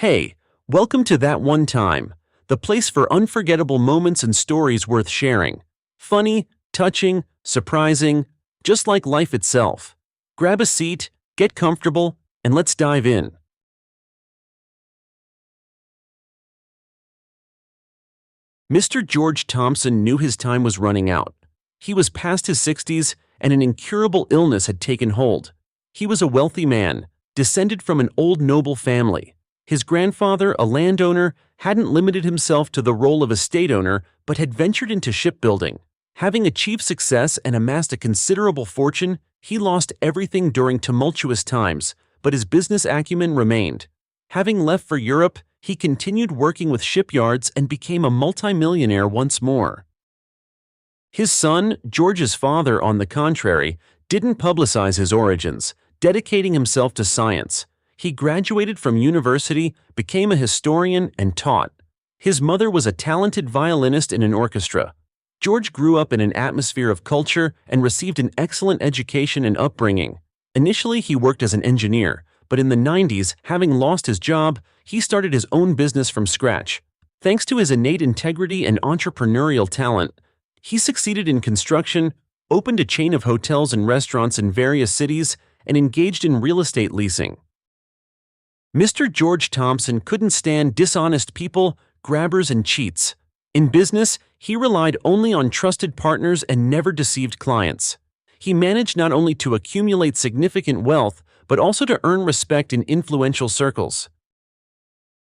Hey, welcome to That One Time, the place for unforgettable moments and stories worth sharing. Funny, touching, surprising, just like life itself. Grab a seat, get comfortable, and let's dive in. Mr. George Thompson knew his time was running out. He was past his 60s, and an incurable illness had taken hold. He was a wealthy man, descended from an old noble family. His grandfather, a landowner, hadn't limited himself to the role of estate owner but had ventured into shipbuilding. Having achieved success and amassed a considerable fortune, he lost everything during tumultuous times, but his business acumen remained. Having left for Europe, he continued working with shipyards and became a multimillionaire once more. His son, George's father, on the contrary, didn't publicize his origins, dedicating himself to science. He graduated from university, became a historian, and taught. His mother was a talented violinist in an orchestra. George grew up in an atmosphere of culture and received an excellent education and upbringing. Initially, he worked as an engineer, but in the 90s, having lost his job, he started his own business from scratch. Thanks to his innate integrity and entrepreneurial talent, he succeeded in construction, opened a chain of hotels and restaurants in various cities, and engaged in real estate leasing. Mr. George Thompson couldn't stand dishonest people, grabbers, and cheats. In business, he relied only on trusted partners and never deceived clients. He managed not only to accumulate significant wealth, but also to earn respect in influential circles.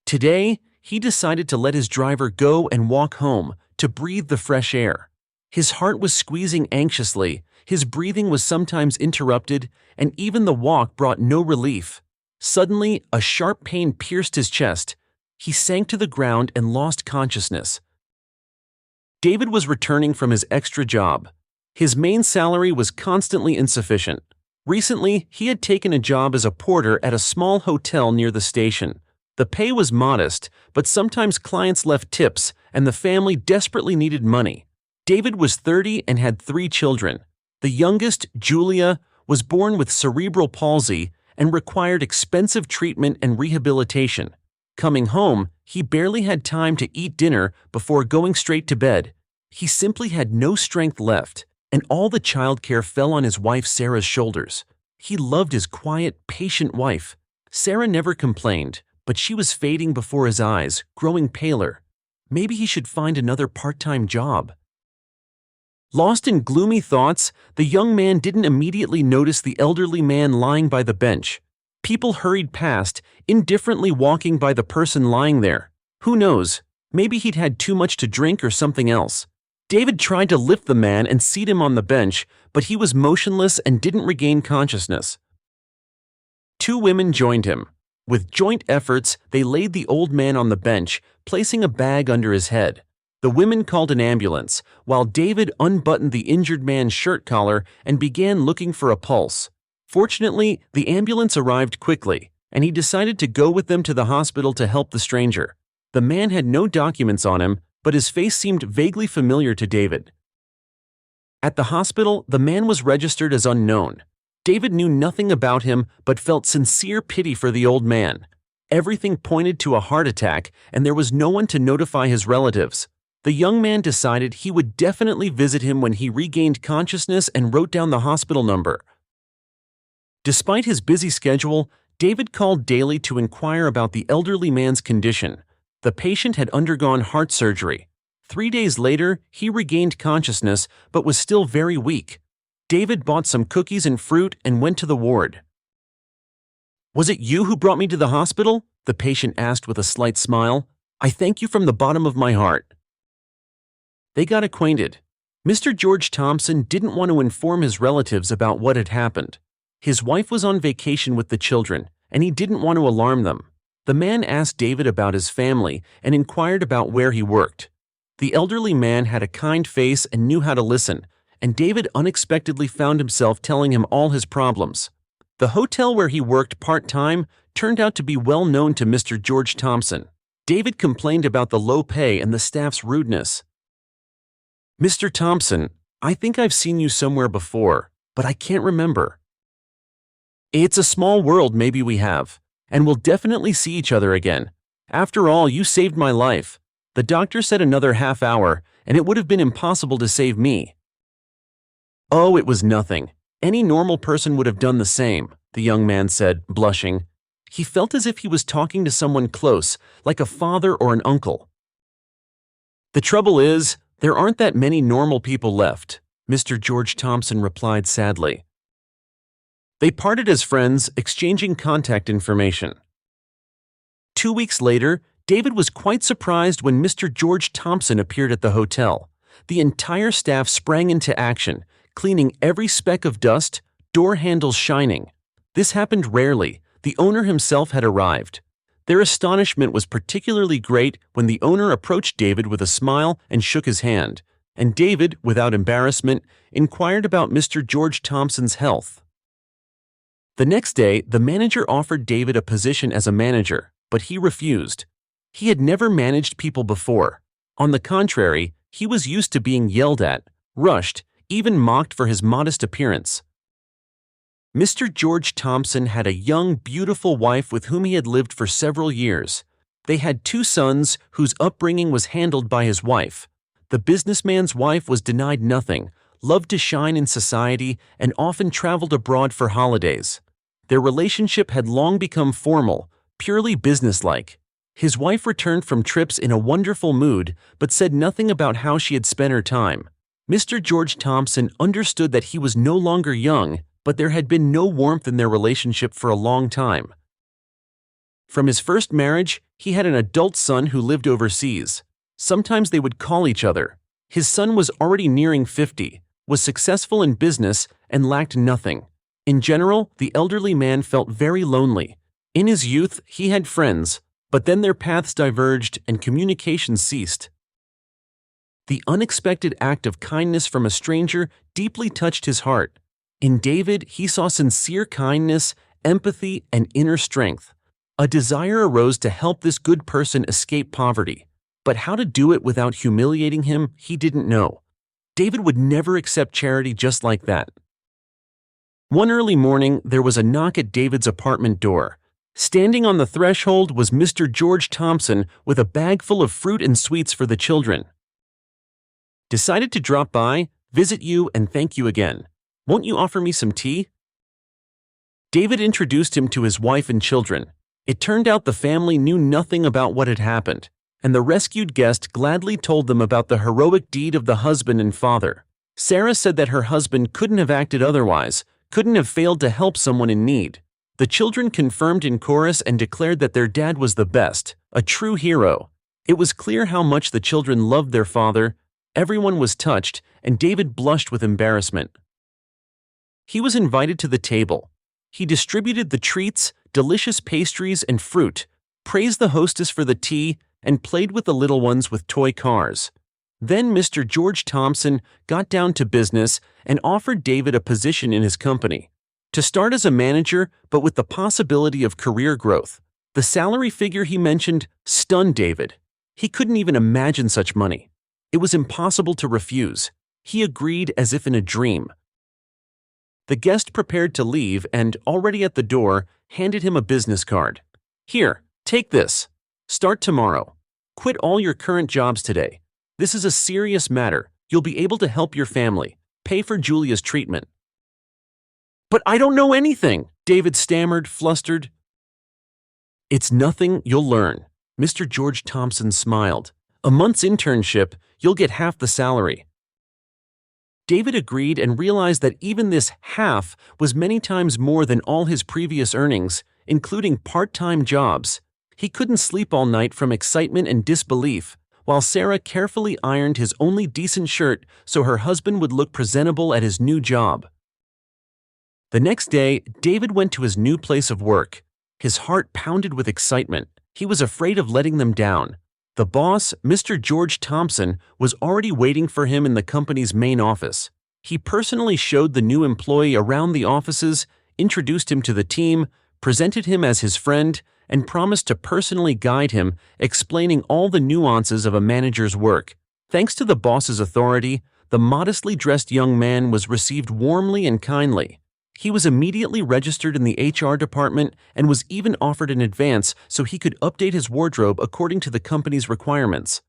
Today, he decided to let his driver go and walk home to breathe the fresh air. His heart was squeezing anxiously, his breathing was sometimes interrupted, and even the walk brought no relief. Suddenly, a sharp pain pierced his chest. He sank to the ground and lost consciousness. David was returning from his extra job. His main salary was constantly insufficient. Recently, he had taken a job as a porter at a small hotel near the station. The pay was modest, but sometimes clients left tips, and the family desperately needed money. David was 30 and had 3 children. The youngest, Julia, was born with cerebral palsy and required expensive treatment and rehabilitation. Coming home, he barely had time to eat dinner before going straight to bed. He simply had no strength left, and all the childcare fell on his wife Sarah's shoulders. He loved his quiet, patient wife. Sarah never complained, but she was fading before his eyes, growing paler. Maybe he should find another part-time job. Lost in gloomy thoughts, the young man didn't immediately notice the elderly man lying by the bench. People hurried past, indifferently walking by the person lying there. Who knows, maybe he'd had too much to drink or something else. David tried to lift the man and seat him on the bench, but he was motionless and didn't regain consciousness. 2 women joined him. With joint efforts, they laid the old man on the bench, placing a bag under his head. The women called an ambulance, while David unbuttoned the injured man's shirt collar and began looking for a pulse. Fortunately, the ambulance arrived quickly, and he decided to go with them to the hospital to help the stranger. The man had no documents on him, but his face seemed vaguely familiar to David. At the hospital, the man was registered as unknown. David knew nothing about him but felt sincere pity for the old man. Everything pointed to a heart attack, and there was no one to notify his relatives. The young man decided he would definitely visit him when he regained consciousness and wrote down the hospital number. Despite his busy schedule, David called daily to inquire about the elderly man's condition. The patient had undergone heart surgery. 3 days later, he regained consciousness but was still very weak. David bought some cookies and fruit and went to the ward. "Was it you who brought me to the hospital?" the patient asked with a slight smile. "I thank you from the bottom of my heart." They got acquainted. Mr. George Thompson didn't want to inform his relatives about what had happened. His wife was on vacation with the children, and he didn't want to alarm them. The man asked David about his family and inquired about where he worked. The elderly man had a kind face and knew how to listen, and David unexpectedly found himself telling him all his problems. The hotel where he worked part-time turned out to be well known to Mr. George Thompson. David complained about the low pay and the staff's rudeness. "Mr. Thompson, I think I've seen you somewhere before, but I can't remember." "It's a small world, maybe we have. and we'll definitely see each other again. After all, you saved my life. The doctor said another half hour, and it would have been impossible to save me." "Oh, it was nothing. Any normal person would have done the same," the young man said, blushing. He felt as if he was talking to someone close, like a father or an uncle. "The trouble is, there aren't that many normal people left," Mr. George Thompson replied sadly. They parted as friends, exchanging contact information. 2 weeks later, David was quite surprised when Mr. George Thompson appeared at the hotel. The entire staff sprang into action, cleaning every speck of dust, door handles shining. This happened rarely. The owner himself had arrived. Their astonishment was particularly great when the owner approached David with a smile and shook his hand, and David, without embarrassment, inquired about Mr. George Thompson's health. The next day, the manager offered David a position as a manager, but he refused. He had never managed people before. On the contrary, he was used to being yelled at, rushed, even mocked for his modest appearance. Mr. George Thompson had a young, beautiful wife with whom he had lived for several years. They had 2 sons whose upbringing was handled by his wife. The businessman's wife was denied nothing, loved to shine in society, and often traveled abroad for holidays. Their relationship had long become formal, purely businesslike. His wife returned from trips in a wonderful mood, but said nothing about how she had spent her time. Mr. George Thompson understood that he was no longer young, but there had been no warmth in their relationship for a long time. From his first marriage, he had an adult son who lived overseas. Sometimes they would call each other. His son was already nearing 50, was successful in business, and lacked nothing. In general, the elderly man felt very lonely. In his youth, he had friends, but then their paths diverged and communication ceased. The unexpected act of kindness from a stranger deeply touched his heart. In David, he saw sincere kindness, empathy, and inner strength. A desire arose to help this good person escape poverty. But how to do it without humiliating him, he didn't know. David would never accept charity just like that. One early morning, there was a knock at David's apartment door. Standing on the threshold was Mr. George Thompson with a bag full of fruit and sweets for the children. "Decided to drop by, visit you, and thank you again. Won't you offer me some tea?" David introduced him to his wife and children. It turned out the family knew nothing about what had happened, and the rescued guest gladly told them about the heroic deed of the husband and father. Sarah said that her husband couldn't have acted otherwise, couldn't have failed to help someone in need. The children confirmed in chorus and declared that their dad was the best, a true hero. It was clear how much the children loved their father. Everyone was touched, and David blushed with embarrassment. He was invited to the table. He distributed the treats, delicious pastries, and fruit, praised the hostess for the tea, and played with the little ones with toy cars. Then Mr. George Thompson got down to business and offered David a position in his company. To start as a manager, but with the possibility of career growth. The salary figure he mentioned stunned David. He couldn't even imagine such money. It was impossible to refuse. He agreed as if in a dream. The guest prepared to leave and, already at the door, handed him a business card. "Here, take this. Start tomorrow. Quit all your current jobs today. This is a serious matter. You'll be able to help your family. Pay for Julia's treatment." "But I don't know anything," David stammered, flustered. "It's nothing, you'll learn." Mr. George Thompson smiled. "A month's internship, you'll get half the salary." David agreed and realized that even this half was many times more than all his previous earnings, including part-time jobs. He couldn't sleep all night from excitement and disbelief, while Sarah carefully ironed his only decent shirt so her husband would look presentable at his new job. The next day, David went to his new place of work. His heart pounded with excitement. He was afraid of letting them down. The boss, Mr. George Thompson, was already waiting for him in the company's main office. He personally showed the new employee around the offices, introduced him to the team, presented him as his friend, and promised to personally guide him, explaining all the nuances of a manager's work. Thanks to the boss's authority, the modestly dressed young man was received warmly and kindly. He was immediately registered in the HR department and was even offered an advance so he could update his wardrobe according to the company's requirements.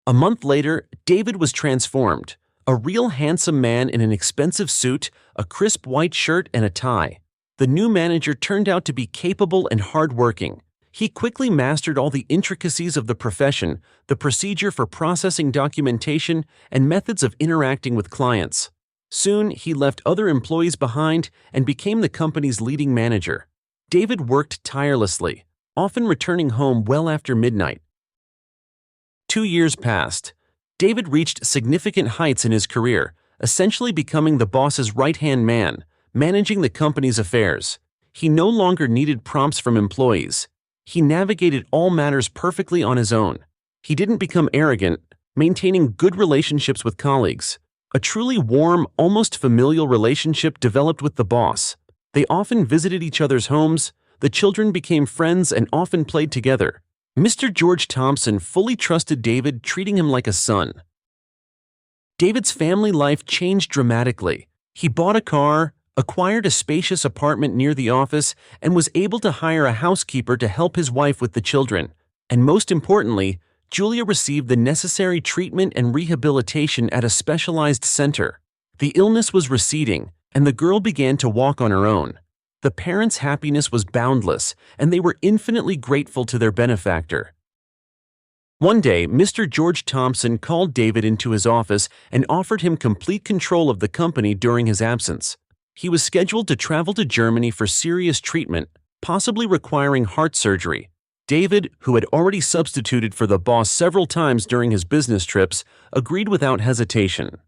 A month later, David was transformed, a real handsome man in an expensive suit, a crisp white shirt, and a tie. The new manager turned out to be capable and hardworking. He quickly mastered all the intricacies of the profession, the procedure for processing documentation, and methods of interacting with clients. Soon, he left other employees behind and became the company's leading manager. David worked tirelessly, often returning home well after midnight. 2 years passed. David reached significant heights in his career, essentially becoming the boss's right-hand man, managing the company's affairs. He no longer needed prompts from employees. He navigated all matters perfectly on his own. He didn't become arrogant, maintaining good relationships with colleagues. A truly warm, almost familial relationship developed with the boss. They often visited each other's homes, the children became friends and often played together. Mr. George Thompson fully trusted David, treating him like a son. David's family life changed dramatically. He bought a car, acquired a spacious apartment near the office, and was able to hire a housekeeper to help his wife with the children. And most importantly, Julia received the necessary treatment and rehabilitation at a specialized center. The illness was receding, and the girl began to walk on her own. The parents' happiness was boundless, and they were infinitely grateful to their benefactor. One day, Mr. George Thompson called David into his office and offered him complete control of the company during his absence. He was scheduled to travel to Germany for serious treatment, possibly requiring heart surgery. David, who had already substituted for the boss several times during his business trips, agreed without hesitation.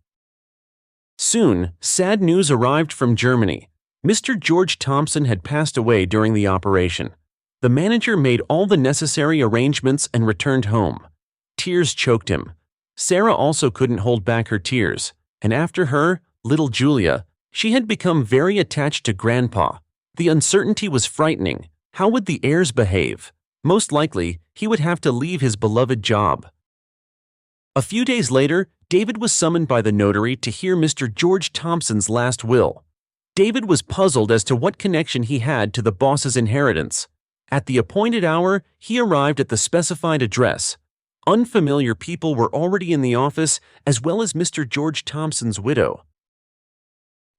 Soon, sad news arrived from Germany. Mr. George Thompson had passed away during the operation. The manager made all the necessary arrangements and returned home. Tears choked him. Sarah also couldn't hold back her tears, and after her, little Julia, she had become very attached to Grandpa. The uncertainty was frightening. How would the heirs behave? Most likely, he would have to leave his beloved job. A few days later, David was summoned by the notary to hear Mr. George Thompson's last will. David was puzzled as to what connection he had to the boss's inheritance. At the appointed hour, he arrived at the specified address. Unfamiliar people were already in the office, as well as Mr. George Thompson's widow.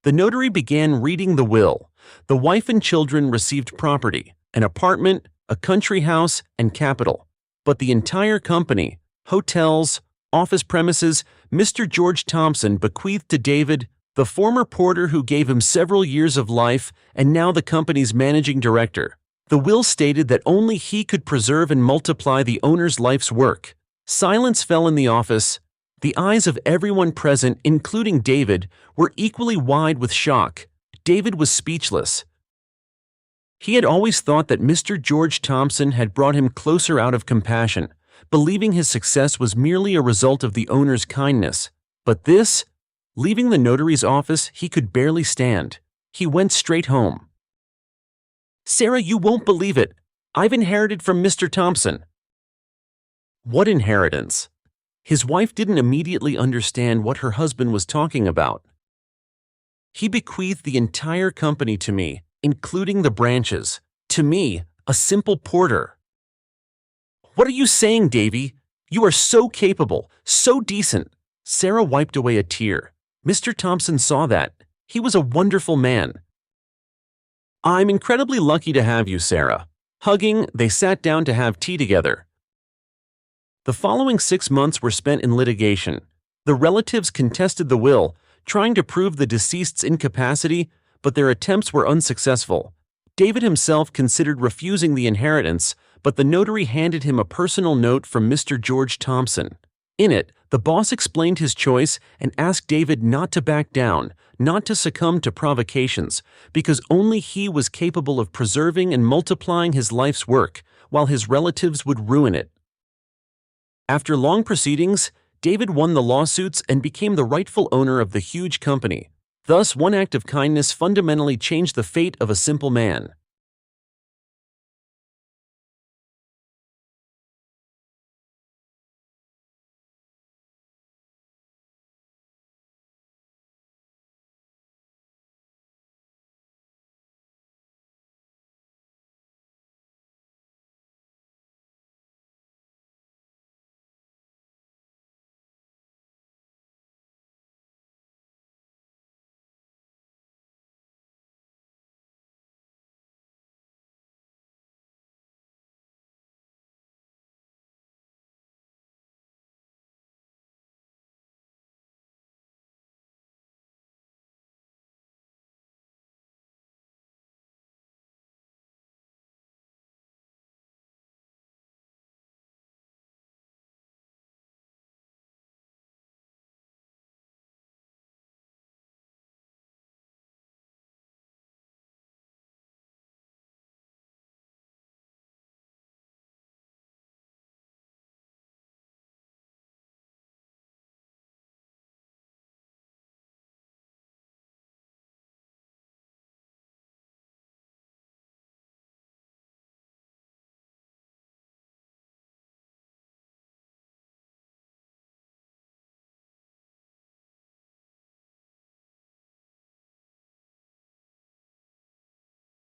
The notary began reading the will. The wife and children received property, an apartment, a country house, and capital. But the entire company, hotels, office premises, Mr. George Thompson bequeathed to David, the former porter who gave him several years of life and now the company's managing director. The will stated that only he could preserve and multiply the owner's life's work. Silence fell in the office. The eyes of everyone present, including David, were equally wide with shock. David was speechless. He had always thought that Mr. George Thompson had brought him closer out of compassion, believing his success was merely a result of the owner's kindness. But this? Leaving the notary's office, he could barely stand. He went straight home. "Sarah, you won't believe it. I've inherited from Mr. Thompson." What inheritance? His wife didn't immediately understand what her husband was talking about. "He bequeathed the entire company to me, including the branches. To me, a simple porter." "What are you saying, Davy? You are so capable, so decent." Sarah wiped away a tear. Mr. Thompson saw that. He was a wonderful man. "I'm incredibly lucky to have you, Sarah." Hugging, they sat down to have tea together. The following 6 months were spent in litigation. The relatives contested the will, trying to prove the deceased's incapacity, but their attempts were unsuccessful. David himself considered refusing the inheritance, but the notary handed him a personal note from Mr. George Thompson. In it, the boss explained his choice and asked David not to back down, not to succumb to provocations, because only he was capable of preserving and multiplying his life's work, while his relatives would ruin it. After long proceedings, David won the lawsuits and became the rightful owner of the huge company. Thus, one act of kindness fundamentally changed the fate of a simple man.